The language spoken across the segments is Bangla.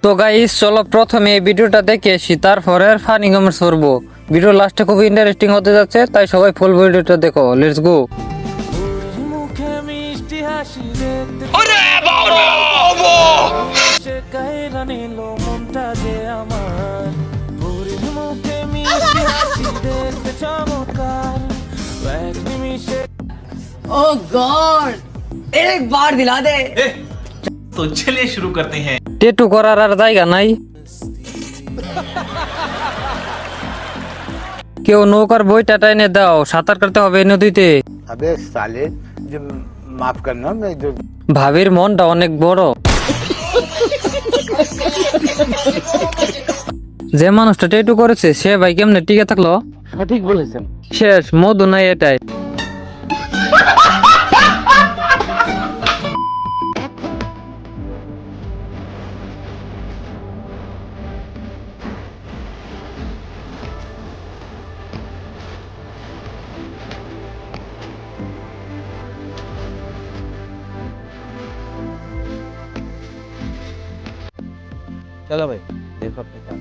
তো গাইস চলো প্রথমে এই ভিডিওটা দেখে আসি, তারপরে ফানি কমেন্টস করবো। ভিডিও লাস্টে খুব ইন্টারেস্টিং হতে যাচ্ছে, তাই সবাই ফুল ভিডিওটা দেখো। Let's go. ओह गॉड एक बार दिला दे। तो चलिए शुरू करते हैं। টেটু করার আর জায়গা নাই। কেউ নৌকার বইটা টাইনে দাও, সাঁতার কাটতে হবে এই নদীতে। अबे साले जो माफ करना मैं जो ভাবির মনটা অনেক বড়। যে মানুষটা টেটু করেছে সে ভাই কেমনে টিকে থাকলো? সঠিক বলেছেন। শেষ, মধু নাই এটাই। चलो भाई देखो अपने काम।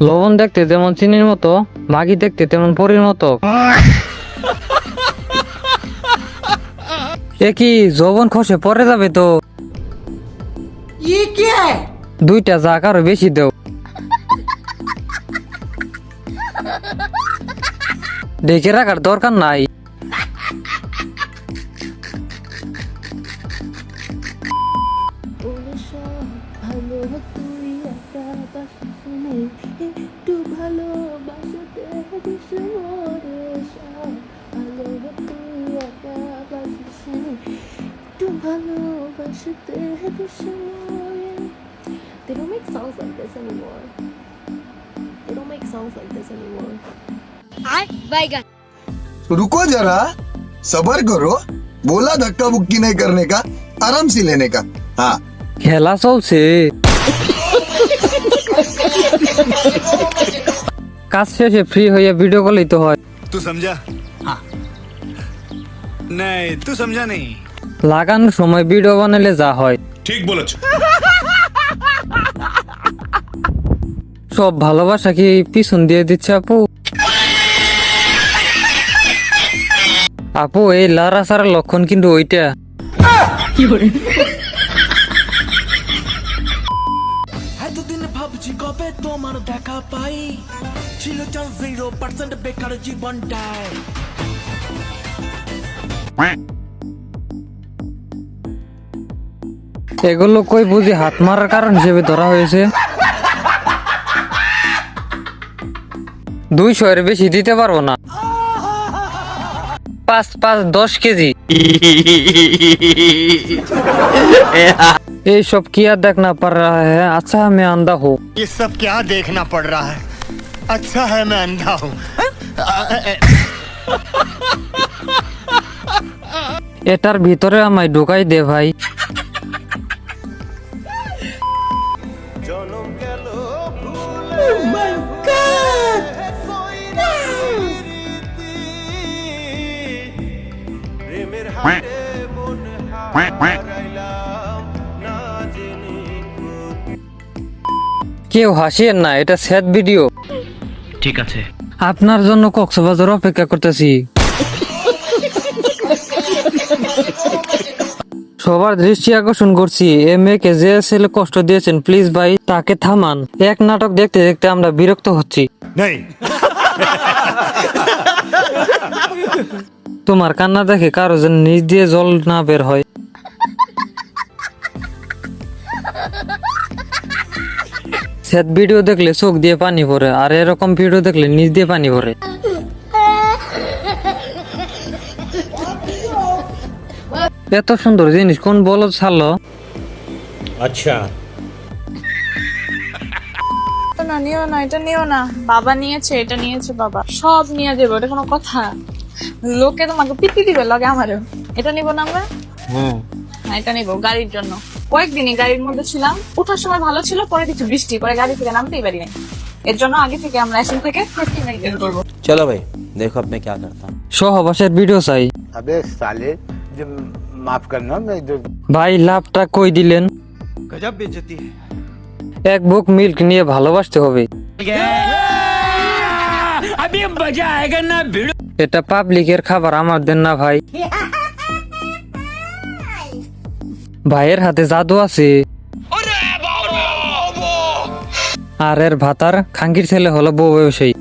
লবণ দেখতে যেমন চিনির মতো, মাগি দেখতে তেমন পরীর মতো। এ কি যৌবন খসে পরে যাবে তো? ये क्या है? দুইটা যাক আরো বেশি দেও। দেখে রাখার দরকার নাই। ভালো তুই একা বাসনে একটু ভালোবাসতে দিস মরে সব ভালো তুই একা বাসনে একটু ভালোবাসতে দিস মরে। They don't make songs like this anymore. They don't make songs like this anymore. रुको जरा, सबर करो। बोला धक्का बुक्की नहीं करने का, आराम से लेने का। हाँ খেলা চলছে। কাজ শেষে ফ্রি হয়ে ভিডিও কলই তো হয়। तू समझा? हाँ नहीं तू समझा नहीं। লাগানোর সময় ভিডিও বানালে যা হয়। ठीक बोला। সব ভালোবাসা কি পিছন দিয়ে দিচ্ছে আপু? আপু এই লারা সারা লক্ষণ কিন্তু ওইটা। এতদিন ভাবছি কবে তোমার দেখা পাই, ছিল চান্স 0% বেকার জীবনটায়। এগুলো কই বুঝি হাত মারার কারণ হিসেবে ধরা হয়েছে। 200 এর বেশি দিতে পারবো না। 5-5-10 কেজি। ये सब क्या देखना पड़ रहा है? अच्छा है मैं अंधा हूँ। ये सब क्या देखना पड़ रहा है? अच्छा है मैं अंधा हूँ। এটার ভিতরে আমায় ঢুকাই দে ভাই। কেউ হাসিয়েন না, এটা স্যাড ভিডিও। ঠিক আছে। আপনার জন্য কক্সবাজার অপেক্ষা করতেছি। সবার দৃষ্টি আকর্ষণ করছি, এ মেয়েকে যে ছেলে কষ্ট দিয়েছেন প্লিজ ভাই তাকে থামান। এক নাটক দেখতে দেখতে আমরা বিরক্ত হচ্ছি। नहीं তোমার কান্না দেখে কারো যেন নিজ দিয়ে জল না বের হয়। স্যাড ভিডিও দেখলে চোখ দিয়ে পানি পড়ে, আর এরকম ভিডিও দেখলে নিজ দিয়ে পানি পড়ে। এত সুন্দর জিনিস কোন বলদ ছাড়লো? না নিও না, এটা নিও না। বাবা নিয়েছে, এটা নিয়েছে বাবা, সব নিয়ে যাবো। এটা কোনো কথা? লোকে তোমাকে পিটি দিবে লগে আমারও। এটা নিবো না আমরা? হ্যাঁ এটা নিবো গাড়ির জন্য। কয়েকদিনই গাড়ির মধ্যে ছিলাম, ওঠার সময় ভালো ছিল, পরে কিছু বৃষ্টি, পরে গাড়ি থেকে নামতেই পারি নাই। এর জন্য আগে থেকে আমরা এখন থেকে সেফটি মেইনটেইন করবো। चलो भाई देखो अब मैं क्या करता हूँ। সহবাসের ভিডিও চাই। अबे साले जो माफ करना मैं जो ভাই লাভটা কই দিলেন? गजब बेइज्जती है। এক বুক মিল্ক নিয়ে ভালোবাসতে হবে। এটা পাবলিকের খাবার, আমার দেন না ভাই। ভাইয়ের হাতে জাদু আছে। আর এর ভাতার খাঙ্কির ছেলে হলো বউ ব্যবসায়ী।